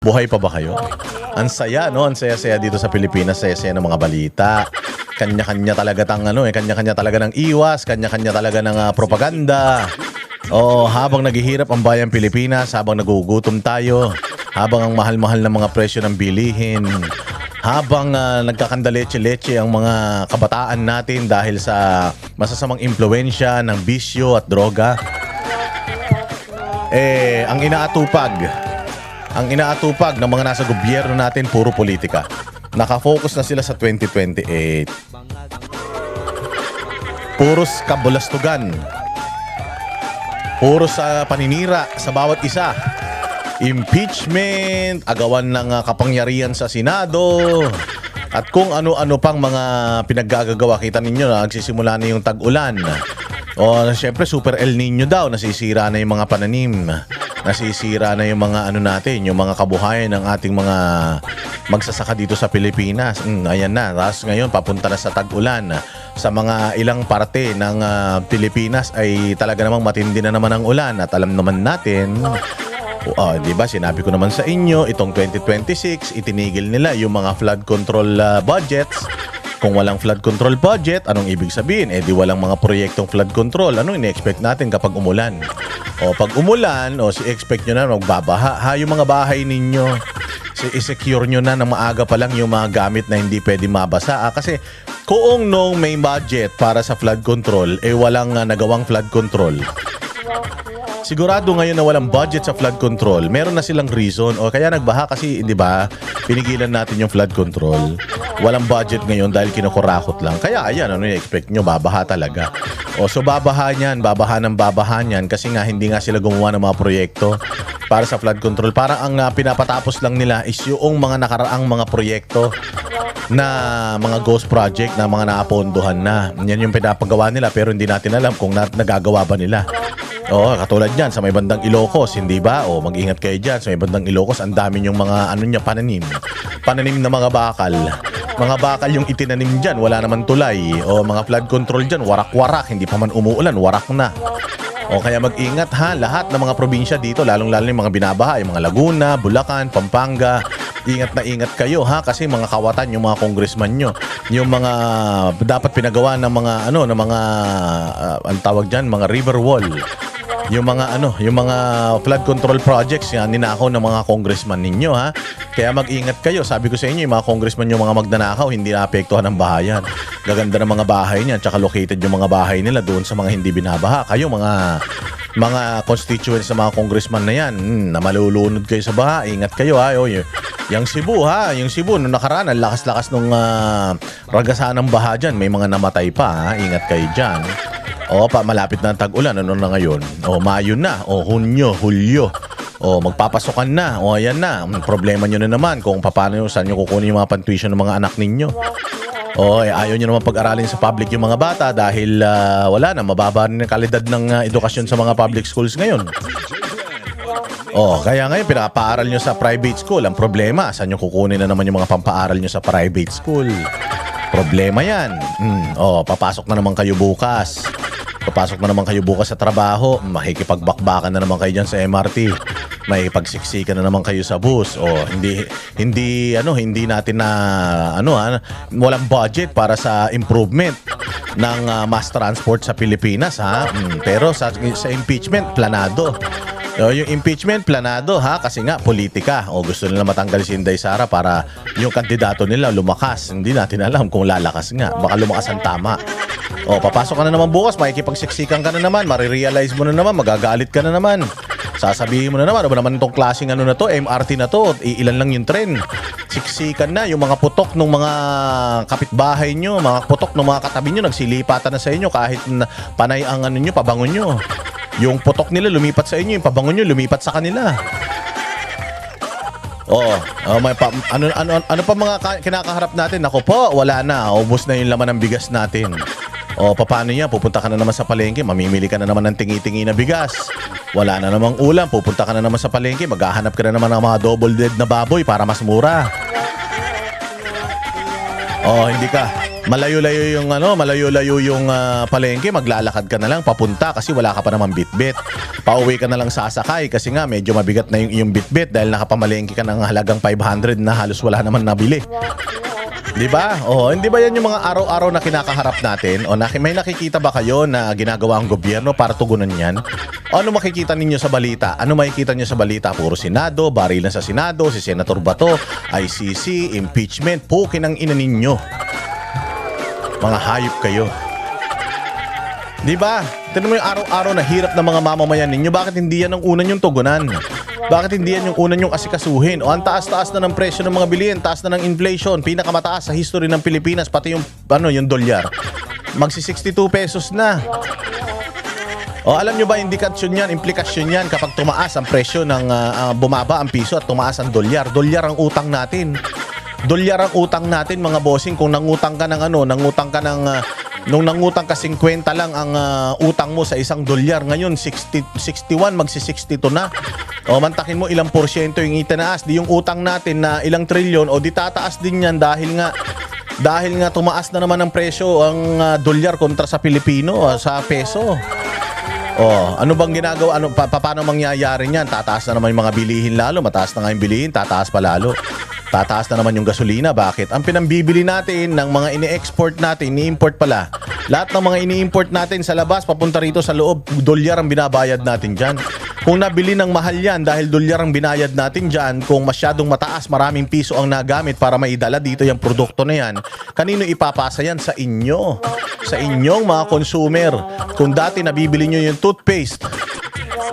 Buhay pa ba kayo? Ang saya, no? Ang saya-saya dito sa Pilipinas, saya-saya ng mga balita. Kanya-kanya talaga kanya-kanya talaga ng iwas, kanya-kanya talaga ng propaganda. Habang naghihirap ang bayang Pilipinas, habang nagugutom tayo, habang ang mahal-mahal ng mga presyo ng bilihin, habang nagkakandaleche-leche ang mga kabataan natin dahil sa masasamang impluwensya ng bisyo at droga, ang inaatupag ng mga nasa gobyerno natin puro politika. Nakafocus na sila sa 2028. Puros kabulastugan. Puros paninira sa bawat isa. Impeachment, agawan ng kapangyarihan sa Senado, at kung ano-ano pang mga pinaggagawa. Kita ninyo na nagsisimula na yung tag-ulan. Syempre Super El Nino daw, nasisira na yung mga pananim. Nasisira na yung mga natin, yung mga kabuhayan ng ating mga magsasaka dito sa Pilipinas. Ayan na, tapos ngayon papunta na sa tag-ulan. Sa mga ilang parte ng Pilipinas ay talaga namang matindi na naman ang ulan. At alam naman natin, di ba, sinabi ko naman sa inyo, itong 2026, itinigil nila yung mga flood control budgets. Kung walang flood control budget, anong ibig sabihin? Di walang mga proyektong flood control. Anong ine-expect natin kapag umulan? Pag umulan, si-expect nyo na magbabaha. Yung mga bahay ninyo, i-secure nyo na ng maaga pa lang yung mga gamit na hindi pwede mabasa. Kasi kung nung may budget para sa flood control, walang nagawang flood control. Sigurado ngayon na walang budget sa flood control, meron na silang reason. Kaya nagbaha kasi, di ba, pinigilan natin yung flood control. Walang budget ngayon dahil kinukurakot lang. Kaya ayan, ano i-expect nyo? Babaha talaga. So babaha niyan kasi nga hindi nga sila gumawa ng mga proyekto para sa flood control. Parang ang pinapatapos lang nila is yung mga nakaraang mga proyekto na mga ghost project na mga naapondohan na. Yan yung pinapagawa nila pero hindi natin alam kung nagagawa ba nila. Katulad yan sa may bandang Ilocos, hindi ba? Mag-ingat kayo dyan. Sa may bandang Ilocos, ang dami yung mga pananim. Pananim na mga bakal. Mga bakal yung itinanim dyan, wala naman tulay. Mga flood control dyan, warak-warak. Hindi pa man umuulan, warak na. Kaya mag-ingat ha, lahat ng mga probinsya dito, lalong-lalo yung mga binabaha, yung mga Laguna, Bulacan, Pampanga. Ingat na ingat kayo ha, kasi mga kawatan yung mga congressman nyo, yung mga dapat pinagawa ng mga ang tawag diyan, mga river wall. Yung mga flood control projects yan, ninakaw ng mga congressman ninyo ha. Kaya mag-ingat kayo. Sabi ko sa inyo, yung mga congressman yung mga magnanakaw, hindi naapektuhan ng bahayan. Gaganda ng mga bahay niyan, tsaka located yung mga bahay nila doon sa mga hindi binabaha. Kayo mga constituents sa mga congressman na yan, na malulunod kayo sa baha, ingat kayo ha. Yung Cebu ha, yung Cebu nung nakaraan, ang lakas-lakas nung ragasan ng baha dyan, may mga namatay pa ha. Ingat kayo dyan. Malapit na ang tag-ulan. Ano na ngayon? Mayo na. Hunyo, Hulyo. Magpapasokan na. Ayan na. Problema nyo na naman kung paano saan nyo kukunin yung mga pantuition ng mga anak ninyo. Ayaw nyo naman pag-aralin sa public yung mga bata dahil wala na. Mababa rin ang kalidad ng edukasyon sa mga public schools ngayon. Kaya ngayon pinapaaral nyo sa private school. Ang problema, saan nyo kukunin na naman yung mga pampaaral nyo sa private school? Problema yan. Papasok na naman kayo bukas. Sa trabaho. Makikipagbakbakan na naman kayo dyan sa MRT. May pagsiksikan na naman kayo sa bus. Hindi natin walang budget para sa improvement ng mass transport sa Pilipinas ha. Pero sa impeachment planado. Yung impeachment planado ha, kasi nga politika. Gusto nila matanggal si Inday Sara para yung kandidato nila lumakas. Hindi natin alam kung lalakas nga. Baka lumakas ang tama. Papasok ka na naman bukas, makikipagsiksikan ka na naman, marirealize mo na naman, magagalit ka na naman. Sasabihin mo na naman, ano naman itong klaseng na to, MRT na to, ilan lang yung tren. Siksikan na, yung mga putok ng mga kapitbahay nyo, mga putok ng mga katabi nyo, nagsilipatan na sa inyo kahit panay ang pabango nyo. Yung putok nila lumipat sa inyo, yung pabango nyo lumipat sa kanila. Ano pa mga kinakaharap natin? Ako po, wala na. Ubos na yung laman ng bigas natin. Paano yan? Pupunta ka na naman sa palengke, mamimili ka na naman ng tingi-tingi na bigas. Wala na namang ulam, pupunta ka na naman sa palengke, maghahanap ka na naman ng mga double dead na baboy para mas mura. Hindi ka. Malayo-layo yung palengke, maglalakad ka na lang papunta kasi wala ka pa naman bitbit. Pauwi ka na lang sasakay kasi nga medyo mabigat na yung bitbit dahil nakapamalengke ka ng halagang 500 na halos wala naman nabili. 'Di ba? Oh, hindi ba 'yan yung mga araw-araw na kinakaharap natin? O may nakikita ba kayo na ginagawa ang gobyerno para tugunan 'yan? O ano makikita ninyo sa balita? Ano makikita niyo sa balita? Puro Senado, barilan sa Senado, si Senator Bato, ICC, impeachment, pukin ang ina ninyo. Mga hayop kayo. 'Di ba? Tingnan mo yung araw-araw na hirap ng mga mamamayan ninyo. Bakit hindi yan ang una nyong tugunan? Bakit hindi yan yung una nyong asikasuhin? O ang taas-taas na ng presyo ng mga bilihin, taas na ng inflation, pinakamataas sa history ng Pilipinas, pati yung dolyar. Magsi 62 pesos na. O alam nyo ba indikasyon yan, implikasyon yan kapag tumaas ang presyo ng bumaba ang piso at tumaas ang dolyar. Dolyar ang utang natin. Dolyar ang utang natin mga bossing. Kung nangutang ka ng nung nangutang ka 50 lang ang utang mo sa isang dolyar, ngayon 61 magsi-62 na. O mantakin mo ilang porsyento yung itinaas, di yung utang natin na ilang trilyon o di tataas din yan dahil nga tumaas na naman ang presyo ang dolyar kontra sa Pilipino, sa peso. Oh, ano bang ginagawa? Paano mangyayari niyan? Tataas na naman yung mga bilihin lalo, mataas na nga yung bilihin, tataas pa lalo. Tataas na naman yung gasolina. Bakit? Ang pinambibili natin ng mga ini-export natin, ini-import pala. Lahat ng mga ini-import natin sa labas, papunta rito sa loob, dolyar ang binabayad natin dyan. Kung nabili ng mahal yan dahil dolyar ang binayad natin dyan, kung masyadong mataas, maraming piso ang nagamit para maidala dito yung produkto na yan, kanino ipapasa yan? Sa inyo. Sa inyong mga consumer. Kung dati nabibili nyo yung toothpaste,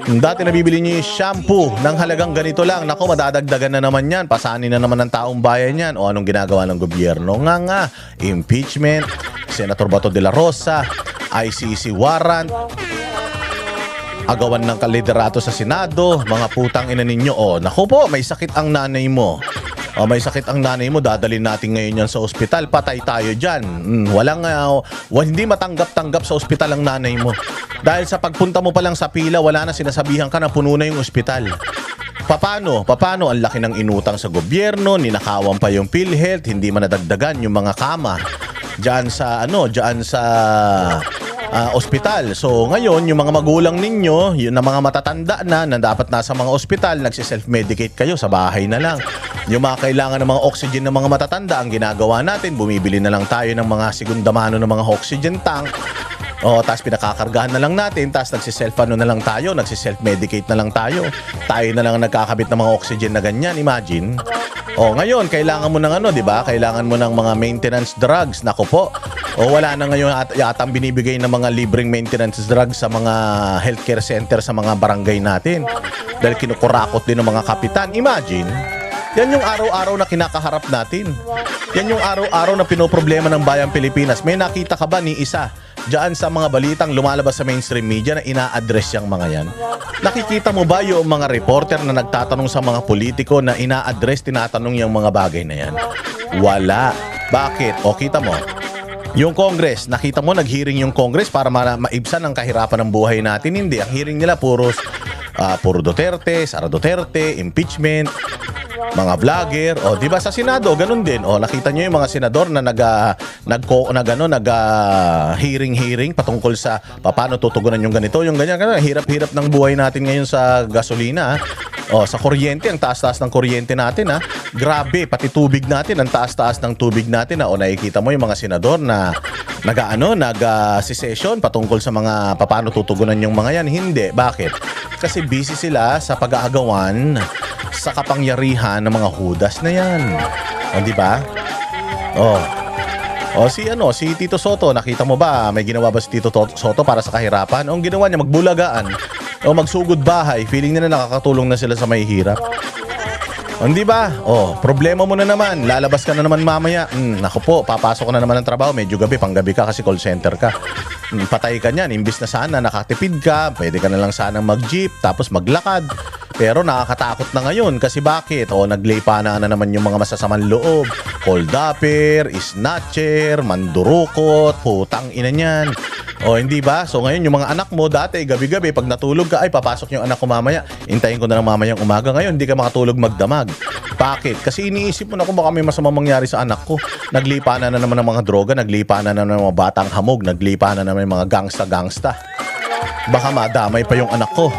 kung dati nabibili niyo yung shampoo ng halagang ganito lang, nako madadagdagan na naman yan, pasanin na naman ng taong bayan yan. O anong ginagawa ng gobyerno? Nga, impeachment, Senator Bato de la Rosa, ICC warrant, agawan ng kaliderato sa Senado, mga putang ina ninyo. O nako po, may sakit ang nanay mo. O may sakit ang nanay mo, dadalhin natin ngayon yan sa ospital, patay tayo dyan. Hindi matanggap-tanggap sa ospital ang nanay mo. Dahil sa pagpunta mo pa lang sa pila, wala na, sinasabihan ka na puno na yung ospital. Paano? Ang laki ng inutang sa gobyerno, ninakawan pa yung PhilHealth, hindi man nadagdagan yung mga kama diyan sa ospital. So ngayon, yung mga magulang ninyo, yun na mga matatanda na dapat nasa mga ospital, nagsi-self-medicate kayo sa bahay na lang. Yung mga kailangan ng mga oxygen ng mga matatanda, ang ginagawa natin, bumibili na lang tayo ng mga segunda mano ng mga oxygen tank. O, tapos pinakakargahan na lang natin, tapos nagsi-self-medicate na lang tayo. Tayo na lang nagkakabit ng mga oxygen na ganyan, imagine. O, ngayon, kailangan mo ng di ba? Kailangan mo ng mga maintenance drugs. Nako po. O, wala na ngayon yatang binibigay ng mga libreng maintenance drugs sa mga healthcare center sa mga barangay natin. Dahil kinukurakot din ng mga kapitan. Imagine. Yan yung araw-araw na kinakaharap natin. Yan yung araw-araw na pinoproblema ng bayang Pilipinas. May nakita ka ba ni isa diyan sa mga balitang lumalabas sa mainstream media na ina-address yung mga yan? Nakikita mo ba yung mga reporter na nagtatanong sa mga politiko na ina-address, tinatanong yung mga bagay na yan? Wala. Bakit? O kita mo, yung Congress, nakita mo nag-hearing yung Congress para maibsan ang kahirapan ng buhay natin? Hindi. Ang hearing nila puro Duterte, Sara Duterte, impeachment, mga vlogger. O di ba sa Senado ganun din. O nakita niyo yung mga senador na hearing patungkol sa paano tutugunan yung ganito, yung ganyan. Hirap-hirap ng buhay natin ngayon sa gasolina. O sa kuryente, ang taas-taas ng kuryente natin, grabe, pati tubig natin, ang taas-taas ng tubig natin. O nakikita mo yung mga senador na nag-session patungkol sa mga paano tutugunan yung mga yan. Hindi. Bakit? Kasi busy sila sa pag-aagawan sa kapangyarihan ng mga hudas na yan. O, di ba? Si Tito Soto, nakita mo ba? May ginawa ba si Tito Soto para sa kahirapan? Ang ginawa niya, magbulagaan o magsugod bahay. Feeling nila nakakatulong na sila sa may hirap. Hindi ba? Problema mo na naman. Lalabas ka na naman mamaya. Naku po, papasok ka na naman ng trabaho. Medyo gabi, panggabi ka kasi call center ka. Patay ka niyan. Imbis na sana nakatipid ka, pwede ka na lang sana mag-jeep, tapos maglakad. Pero nakakatakot na ngayon kasi bakit? Naglaypa na naman yung mga masasamang loob. Hold-upper, snatcher, mandurukot, putang ina niyan. O hindi ba? So ngayon yung mga anak mo dati gabi-gabi pag natulog ka ay papasok yung anak ko mamaya. Hintayin ko na lang mamayang umaga. Ngayon hindi ka makatulog magdamag. Bakit? Kasi iniisip mo na kung baka may masamang mangyari sa anak ko. Naglipanan na naman ng mga droga, naglipanan na naman ng mga batang hamog, naglipanan na naman ng mga gangsta-gangsta. Baka madamay pa yung anak ko.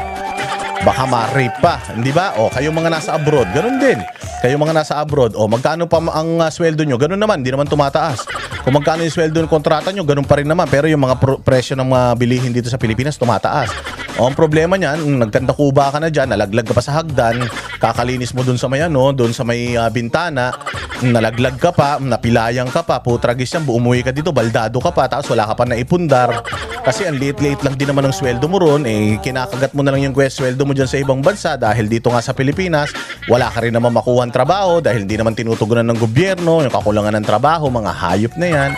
Baka ma-rape pa, hindi ba? O kayong mga nasa abroad, ganun din. Kayong mga nasa abroad, o magkano pa ang sweldo nyo? Ganun naman, hindi naman tumataas. Kung magkano yung sweldo ng kontrata nyo, ganun pa rin naman. Pero yung mga presyo ng mga bilihin dito sa Pilipinas, tumataas. O ang problema niyan, nagkanta kuba ka na dyan, nalaglag ka pa sa hagdan, kakalinis mo dun sa may dun sa may bintana, nalaglag ka pa, napilayang ka pa, putragis yan, umuwi ka dito, baldado ka pa, tapos wala ka pa naipundar. Kasi ang liit-liit lang din naman ng sweldo mo ron, kinakagat mo na lang yung sweldo mo dyan sa ibang bansa dahil dito nga sa Pilipinas, wala ka rin naman makuha ang trabaho dahil hindi naman tinutugunan ng gobyerno, yung kakulangan ng trabaho, mga hayop na yan.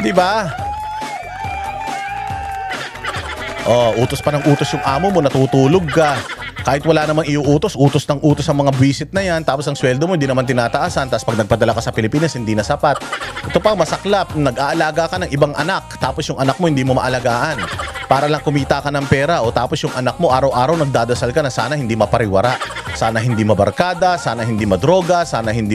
Di ba? Utos pa ng utos yung amo mo, natutulog ka. Kahit wala namang iuutos, utos ng utos ang mga visit na yan, tapos ang sweldo mo hindi naman tinataasan, tapos pag nagpadala ka sa Pilipinas, hindi na sapat. Ito pa, masaklap, nag-aalaga ka ng ibang anak, tapos yung anak mo hindi mo maalagaan. Para lang kumita ka ng pera, o tapos yung anak mo araw-araw nagdadasal ka na sana hindi mapariwara, sana hindi mabarkada, sana hindi madroga, sana hindi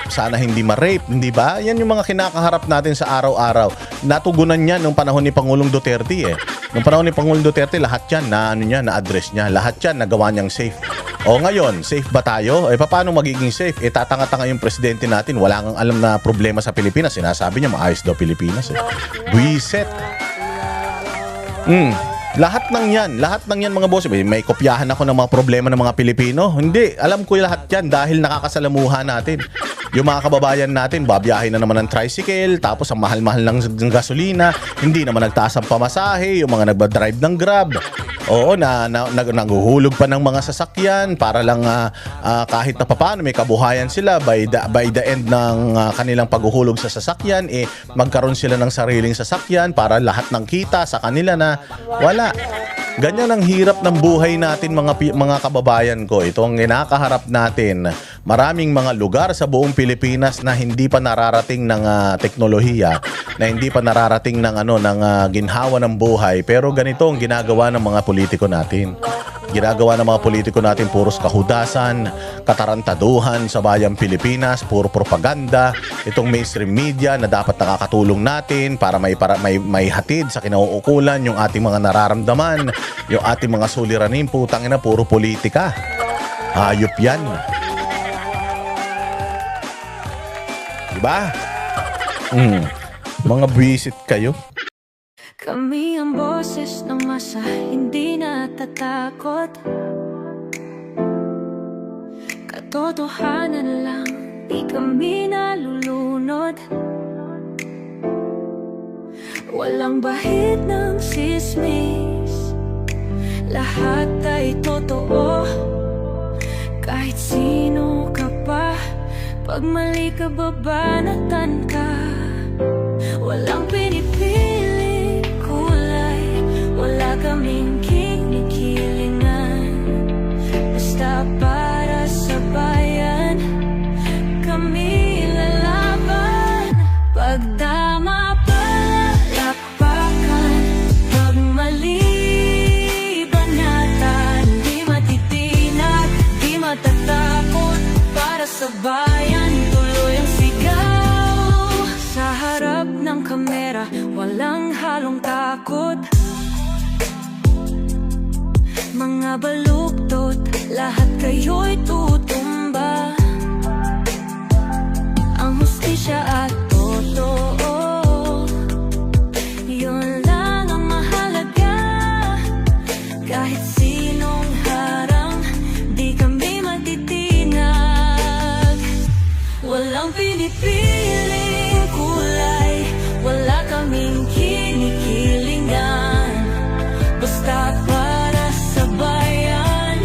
sana hindi ma-rape, hindi ba? Yan yung mga kinakaharap natin sa araw-araw. Natugunan yan nung panahon ni Pangulong Duterte Nung panahon ni Pangulong Duterte, lahat yan na-address niya. Lahat yan nagawa niyang safe. O ngayon, safe ba tayo? Paano magiging safe? Tatanga-tanga yung presidente natin. Wala kang alam na problema sa Pilipinas. Sinasabi niya, maayos daw Pilipinas. Buiset. Lahat ng yan mga boss. May kopyahan ako ng mga problema ng mga Pilipino. Hindi, alam ko lahat yan dahil nakakasalamuha natin. Yung mga kababayan natin, babiyahin na naman ng tricycle, tapos ang mahal-mahal ng gasolina, hindi naman nagtaas ang pamasahe, yung mga nagba-drive ng Grab. Oo, naguhulog pa ng mga sasakyan para lang kahit na papaano may kabuhayan sila by the end ng kanilang paghuhulog sa sasakyan, magkaroon sila ng sariling sasakyan para lahat ng kita sa kanila na wala. Ganyan ang hirap ng buhay natin mga kababayan ko. Ito ang kinakaharap natin. Maraming mga lugar sa buong Pilipinas na hindi pa nararating ng teknolohiya, na hindi pa nararating ng ginhawa ng buhay. Pero ganito ang ginagawa ng mga politiko natin. Ginagawa ng mga politiko natin puros kahudasan, katarantaduhan sa bayang Pilipinas, puro propaganda. Itong mainstream media na dapat nakakatulong natin para may hatid sa kinauukulan yung ating mga nararamdaman, yung ating mga suliranin, putang ina, puro politika. Hayop yan. Diba? Mga visit kayo. Kami ang boses ng masa, hindi natatakot. Katotohanan lang, di kami nalulunod. Walang bahid ng sismis, lahat ay totoo. Kahit sino ka pa, pag mali ka babanatan ka. Walang pinipiling kulay, wala kaming kinikilingan. Basta para sa bayan, kami lalaban. Pagtama palakpakan, pag mali banatan, di matitinag, di matatakot. Para sa bayan, tuloy ang sigaw. Sa harap ng kamera, walang halong takot. Mga baluktot, lahat kayo'y tutumba. Ang hustisya at totoo, yun lang ang mahalaga. Kahit sinong harang, di kami matitinag. Walang pinipiling kulay, wala kaming kinikilingan. Basta para sa bayan,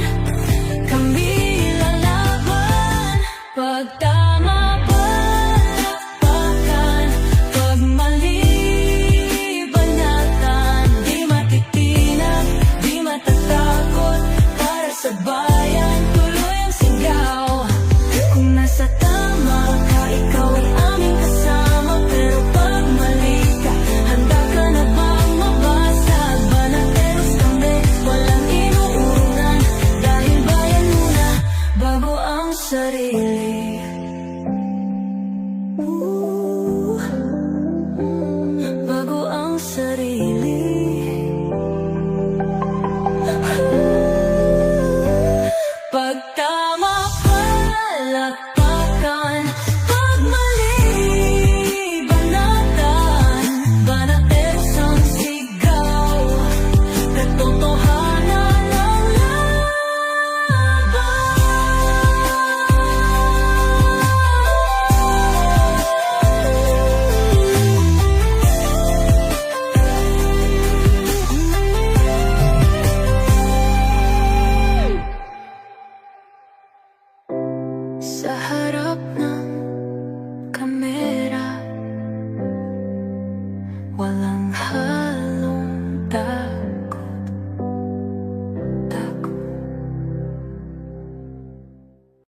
kami lalaban. Pagtama palakpakan, pag mali banatan, di matitinag, di matatakot. Para sa bayan, tuloy ang sigaw. Kung nasa tama ka, ikaw ay sarili